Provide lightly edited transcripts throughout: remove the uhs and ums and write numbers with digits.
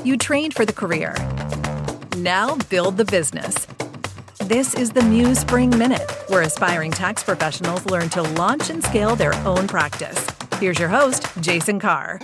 You trained for the career. Now build the business. This is the Muse Spring Minute, where aspiring tax professionals learn to launch and scale their own practice. Here's your host, Jason Carr.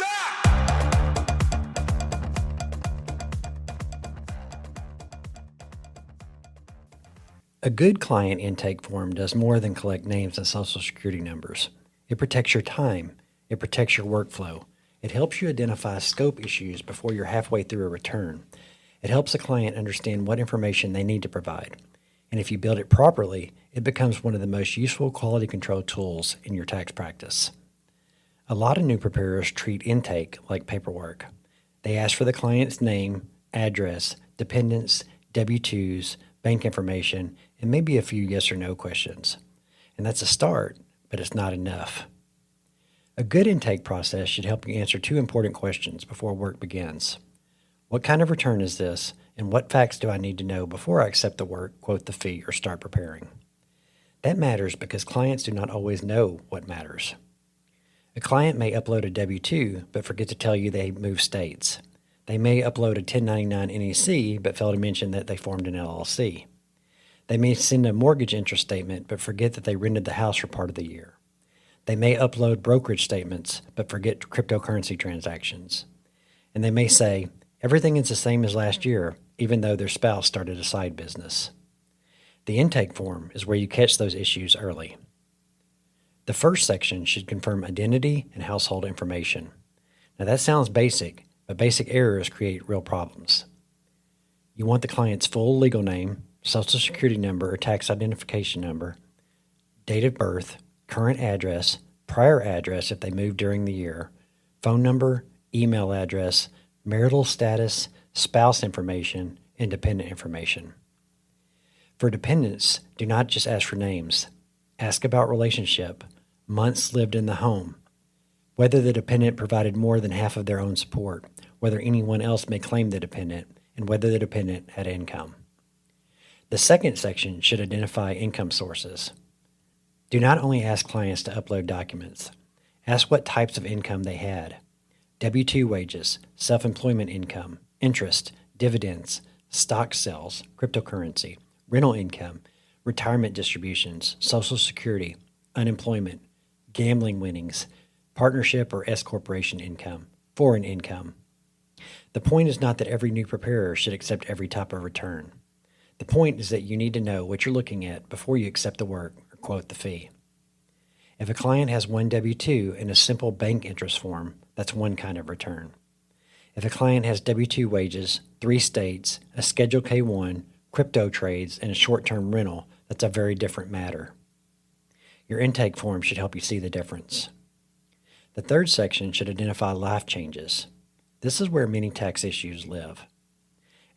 A good client intake form does more than collect names and social security numbers. It protects your time. It protects your workflow. It helps you identify scope issues before you're halfway through a return. It helps a client understand what information they need to provide. And if you build it properly, it becomes one of the most useful quality control tools in your tax practice. A lot of new preparers treat intake like paperwork. They ask for the client's name, address, dependents, W-2s, bank information, and maybe a few yes or no questions. And that's a start, but it's not enough. A good intake process should help you answer two important questions before work begins. What kind of return is this, and what facts do I need to know before I accept the work, quote the fee, or start preparing? That matters because clients do not always know what matters. A client may upload a W-2 but forget to tell you they moved states. They may upload a 1099 NEC but fail to mention that they formed an LLC. They may send a mortgage interest statement but forget that they rented the house for part of the year. They may upload brokerage statements but forget cryptocurrency transactions. And they may say, everything is the same as last year, even though their spouse started a side business. The intake form is where you catch those issues early. The first section should confirm identity and household information. Now that sounds basic, but basic errors create real problems. You want the client's full legal name, social security number or tax identification number, date of birth, current address, prior address if they moved during the year, phone number, email address, marital status, spouse information, and dependent information. For dependents, do not just ask for names. Ask about relationship, months lived in the home, whether the dependent provided more than half of their own support, whether anyone else may claim the dependent, and whether the dependent had income. The second section should identify income sources. Do not only ask clients to upload documents. Ask what types of income they had. W-2 wages, self-employment income, interest, dividends, stock sales, cryptocurrency, rental income, retirement distributions, Social Security, unemployment, gambling winnings, partnership or S corporation income, foreign income. The point is not that every new preparer should accept every type of return. The point is that you need to know what you're looking at before you accept the work or quote the fee. If a client has one W-2 and a simple bank interest form, that's one kind of return. If a client has W-2 wages, 3 states, a Schedule K-1, crypto trades, and a short-term rental, that's a very different matter. Your intake form should help you see the difference. The third section should identify life changes. This is where many tax issues live.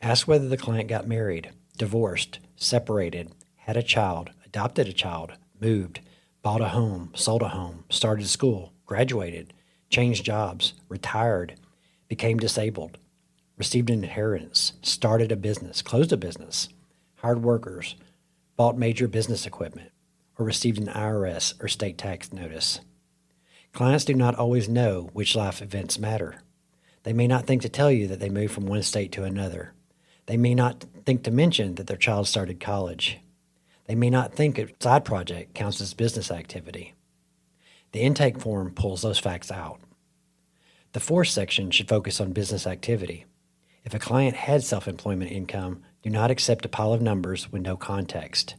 Ask whether the client got married, divorced, separated, had a child, adopted a child, moved, bought a home, sold a home, started school, graduated, changed jobs, retired, became disabled, received an inheritance, started a business, closed a business, hired workers, bought major business equipment, or received an IRS or state tax notice. Clients do not always know which life events matter. They may not think to tell you that they moved from one state to another. They may not think to mention that their child started college. They may not think a side project counts as business activity. The intake form pulls those facts out. The fourth section should focus on business activity. If a client had self-employment income, do not accept a pile of numbers with no context.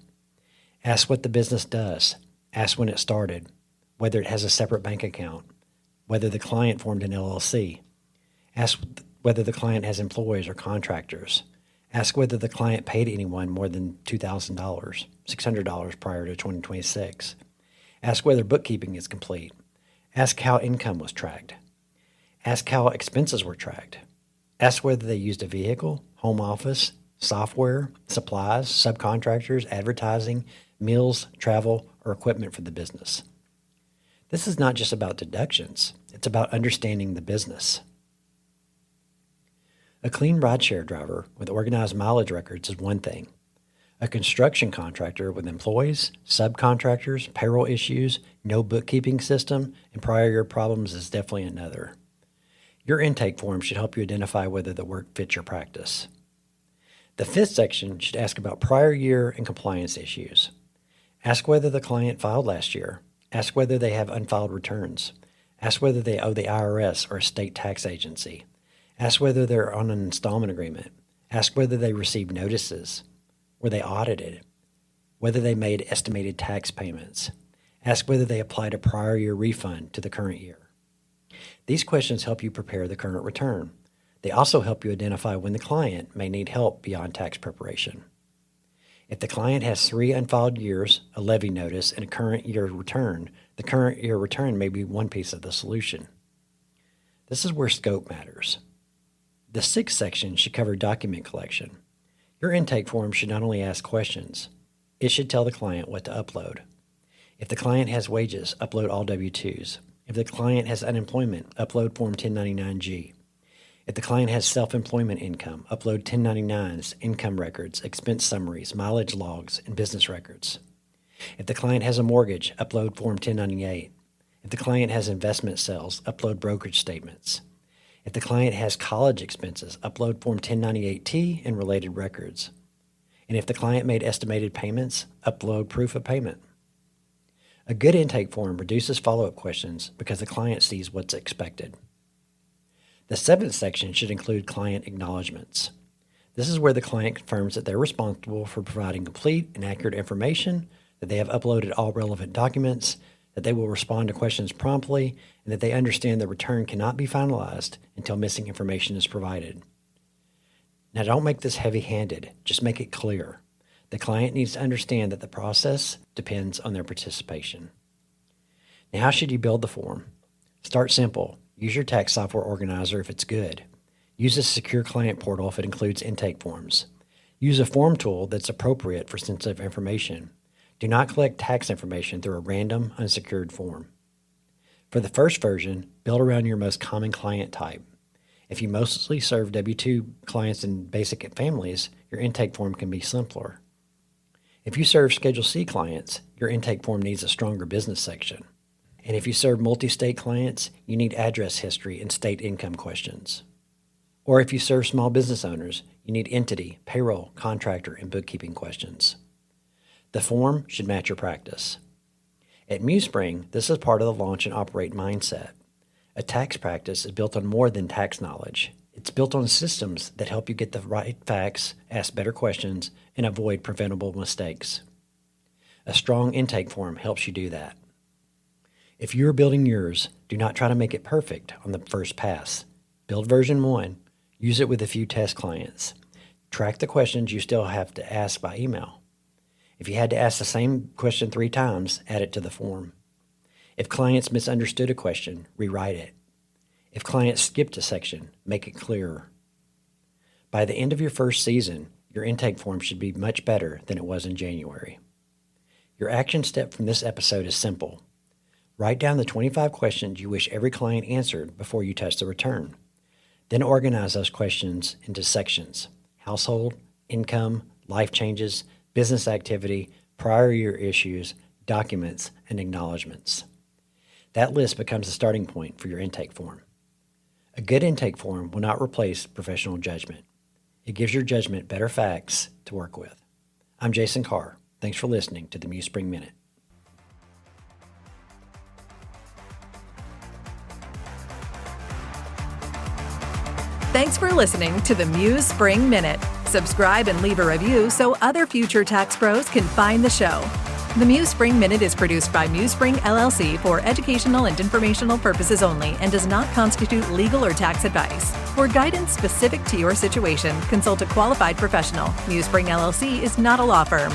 Ask what the business does. Ask when it started, whether it has a separate bank account, whether the client formed an LLC. Ask whether the client has employees or contractors. Ask whether the client paid anyone more than $2,000, $600 prior to 2026. Ask whether bookkeeping is complete. Ask how income was tracked. Ask how expenses were tracked. Ask whether they used a vehicle, home office, software, supplies, subcontractors, advertising, meals, travel, or equipment for the business. This is not just about deductions. It's about understanding the business. A clean rideshare driver with organized mileage records is one thing. A construction contractor with employees, subcontractors, payroll issues, no bookkeeping system, and prior year problems is definitely another. Your intake form should help you identify whether the work fits your practice. The fifth section should ask about prior year and compliance issues. Ask whether the client filed last year. Ask whether they have unfiled returns. Ask whether they owe the IRS or a state tax agency. Ask whether they're on an installment agreement. Ask whether they received notices. Were they audited? Whether they made estimated tax payments. Ask whether they applied a prior year refund to the current year. These questions help you prepare the current return. They also help you identify when the client may need help beyond tax preparation. If the client has 3 unfiled years, a levy notice, and a current year return, the current year return may be one piece of the solution. This is where scope matters. The sixth section should cover document collection. Your intake form should not only ask questions, it should tell the client what to upload. If the client has wages, upload all W-2s. If the client has unemployment, upload Form 1099-G. If the client has self-employment income, upload 1099s, income records, expense summaries, mileage logs, and business records. If the client has a mortgage, upload Form 1098. If the client has investment sales, upload brokerage statements. If the client has college expenses, upload Form 1098-T and related records. And if the client made estimated payments, upload proof of payment. A good intake form reduces follow-up questions because the client sees what's expected. The seventh section should include client acknowledgments. This is where the client confirms that they're responsible for providing complete and accurate information, that they have uploaded all relevant documents, that they will respond to questions promptly, and that they understand the return cannot be finalized until missing information is provided. Now, don't make this heavy-handed, just make it clear. The client needs to understand that the process depends on their participation. Now, how should you build the form? Start simple. Use your tax software organizer if it's good. Use a secure client portal if it includes intake forms. Use a form tool that's appropriate for sensitive information. Do not collect tax information through a random, unsecured form. For the first version, build around your most common client type. If you mostly serve W-2 clients and basic families, your intake form can be simpler. If you serve Schedule C clients, your intake form needs a stronger business section. And if you serve multi-state clients, you need address history and state income questions. Or if you serve small business owners, you need entity, payroll, contractor, and bookkeeping questions. The form should match your practice. At MuseSpring, this is part of the launch and operate mindset. A tax practice is built on more than tax knowledge. It's built on systems that help you get the right facts, ask better questions, and avoid preventable mistakes. A strong intake form helps you do that. If you're building yours, do not try to make it perfect on the first pass. Build version 1. Use it with a few test clients. Track the questions you still have to ask by email. If you had to ask the same question 3 times, add it to the form. If clients misunderstood a question, rewrite it. If clients skipped a section, make it clearer. By the end of your first season, your intake form should be much better than it was in January. Your action step from this episode is simple. Write down the 25 questions you wish every client answered before you touch the return. Then organize those questions into sections: household, income, life changes, business activity, prior year issues, documents, and acknowledgments. That list becomes the starting point for your intake form. A good intake form will not replace professional judgment. It gives your judgment better facts to work with. I'm Jason Carr. Thanks for listening to the MuseSpring Minute. Thanks for listening to the MuseSpring Minute. Subscribe and leave a review so other future tax pros can find the show. The MuseSpring Minute is produced by MuseSpring LLC for educational and informational purposes only and does not constitute legal or tax advice. For guidance specific to your situation, consult a qualified professional. MuseSpring LLC is not a law firm.